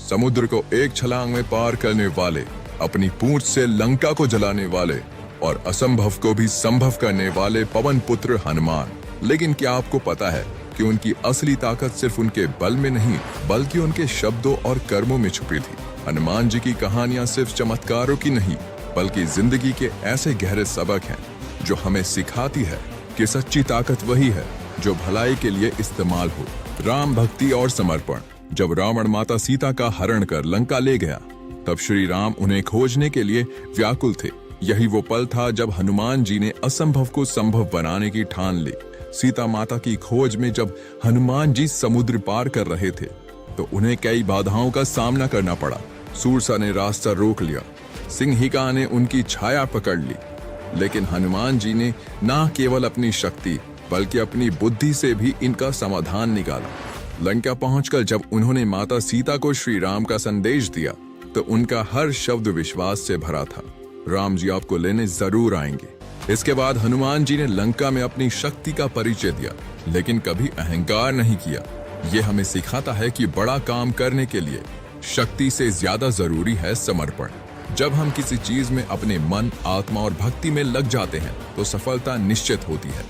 समुद्र को एक छलांग में पार करने वाले, अपनी पूंछ से लंका को जलाने वाले और असंभव को भी संभव करने वाले पवन पुत्र हनुमान। लेकिन क्या आपको पता है कि उनकी असली ताकत सिर्फ उनके बल में नहीं बल्कि उनके शब्दों और कर्मों में छुपी थी। हनुमान जी की कहानियां सिर्फ चमत्कारों की नहीं बल्कि जिंदगी के ऐसे गहरे सबक हैं जो हमें सिखाती है कि सच्ची ताकत वही है जो भलाई के लिए इस्तेमाल हो। राम भक्ति और समर्पण। जब रावण माता सीता का हरण कर लंका ले गया तब श्री राम उन्हें खोजने के लिए व्याकुल थे। यही वो पल था जब हनुमान जी ने असंभव को संभव बनाने की ठान ली। सीता माता की खोज में जब हनुमान जी समुद्र पार कर रहे थे तो उन्हें कई बाधाओं का सामना करना पड़ा। सूरसा ने रास्ता रोक लिया, सिंहिका ने उनकी छाया पकड़ ली, लेकिन हनुमान जी ने न केवल अपनी शक्ति बल्कि अपनी बुद्धि से भी इनका समाधान निकाला। लंका पहुंचकर जब उन्होंने माता सीता को श्री राम का संदेश दिया तो उनका हर शब्द विश्वास से भरा था। राम जी आपको लेने जरूर आएंगे। इसके बाद हनुमान जी ने लंका में अपनी शक्ति का परिचय दिया, लेकिन कभी अहंकार नहीं किया। यह हमें सिखाता है कि बड़ा काम करने के लिए शक्ति से ज्यादा जरूरी है समर्पण। जब हम किसी चीज में अपने मन, आत्मा और भक्ति में लग जाते हैं तो सफलता निश्चित होती है।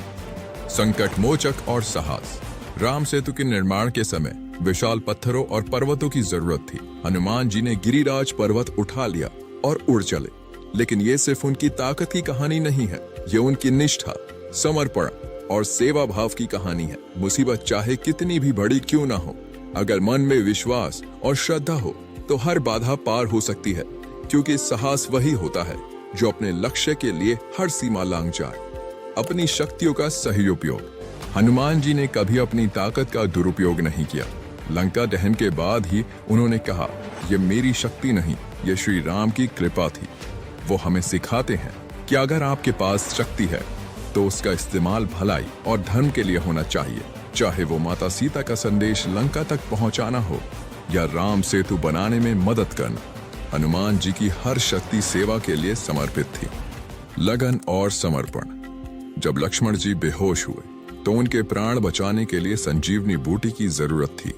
संकट मोचक और साहस। राम सेतु के निर्माण के समय विशाल पत्थरों और पर्वतों की जरूरत थी। हनुमान जी ने गिरिराज पर्वत उठा लिया और उड़ चले। लेकिन ये सिर्फ उनकी ताकत की कहानी नहीं है, ये उनकी निष्ठा, समर्पण और सेवा भाव की कहानी है। मुसीबत चाहे कितनी भी बड़ी क्यों ना हो, अगर मन में विश्वास और श्रद्धा हो तो हर बाधा पार हो सकती है, क्योंकि साहस वही होता है जो अपने लक्ष्य के लिए हर सीमा लांघ जाए। अपनी शक्तियों का सही उपयोग। हनुमान जी ने कभी अपनी ताकत का दुरुपयोग नहीं किया। लंका दहन के बाद ही उन्होंने कहा, यह मेरी शक्ति नहीं, यह श्री राम की कृपा थी। वो हमें सिखाते हैं कि अगर आपके पास शक्ति है तो उसका इस्तेमाल भलाई और धर्म के लिए होना चाहिए, चाहे वो माता सीता का संदेश लंका तक पहुंचाना हो या राम सेतु बनाने में मदद करना। हनुमान जी की हर शक्ति सेवा के लिए समर्पित थी। लगन और समर्पण। जब लक्ष्मण जी बेहोश हुए तो उनके प्राण बचाने के लिए संजीवनी बूटी की जरूरत थी।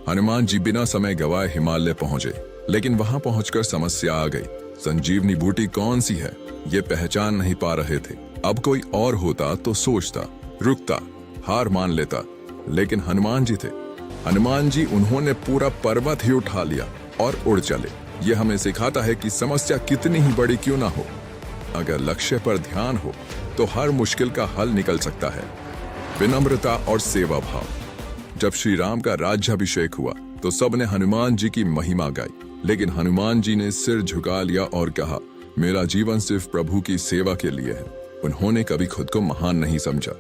हनुमान जी बिना समय गवाए हिमालय पहुंचे, लेकिन वहां पहुंचकर समस्या आ गई। संजीवनी बूटी कौन सी है ये पहचान नहीं पा रहे थे। अब कोई और होता तो सोचता, रुकता, हार मान लेता, लेकिन हनुमान जी थे। हनुमान जी उन्होंने पूरा पर्वत ही उठा लिया और उड़ चले। यह हमें सिखाता है कि समस्या कितनी ही बड़ी क्यों ना हो, अगर लक्ष्य पर ध्यान हो तो हर मुश्किल का हल निकल सकता है। विनम्रता और सेवा भाव। जब श्री राम का राज्याभिषेक हुआ तो सबने हनुमान जी की महिमा गाई, लेकिन हनुमान जी ने सिर झुका लिया और कहा, मेरा जीवन सिर्फ प्रभु की सेवा के लिए है। उन्होंने कभी खुद को महान नहीं समझा,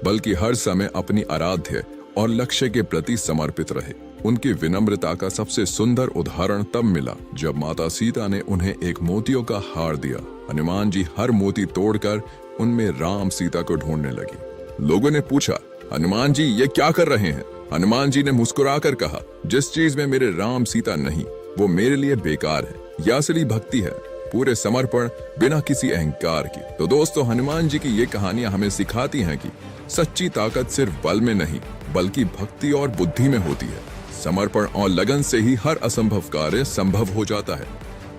बल्कि हर समय अपनी आराध्य और लक्ष्य के प्रति समर्पित रहे। उनकी विनम्रता का सबसे सुंदर उदाहरण तब मिला जब माता सीता ने उन्हें एक मोतियों का हार दिया। हनुमान जी हर मोती तोड़कर उनमें राम सीता को ढूंढने लगे। लोगों ने पूछा, हनुमान जी ये क्या कर रहे हैं? हनुमान जी ने मुस्कुराकर कहा, जिस चीज में मेरे राम सीता नहीं वो मेरे लिए बेकार है। यह असली भक्ति है, पूरे समर्पण बिना किसी अहंकार की। तो दोस्तों, हनुमान जी की ये कहानियां हमें सिखाती हैं कि सच्ची ताकत सिर्फ बल में नहीं बल्कि भक्ति और बुद्धि में होती है। समर्पण और लगन से ही हर असंभव कार्य संभव हो जाता है।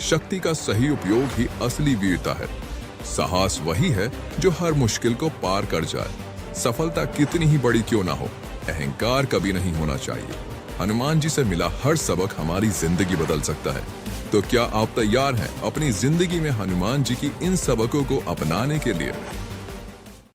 शक्ति का सही उपयोग ही असली वीरता है। साहस वही है जो हर मुश्किल को पार कर जाए। सफलता कितनी ही बड़ी क्यों ना हो, अहंकार कभी नहीं होना चाहिए। हनुमान जी से मिला हर सबक हमारी जिंदगी बदल सकता है। तो क्या आप तैयार हैं अपनी जिंदगी में हनुमान जी की इन सबकों को अपनाने के लिए?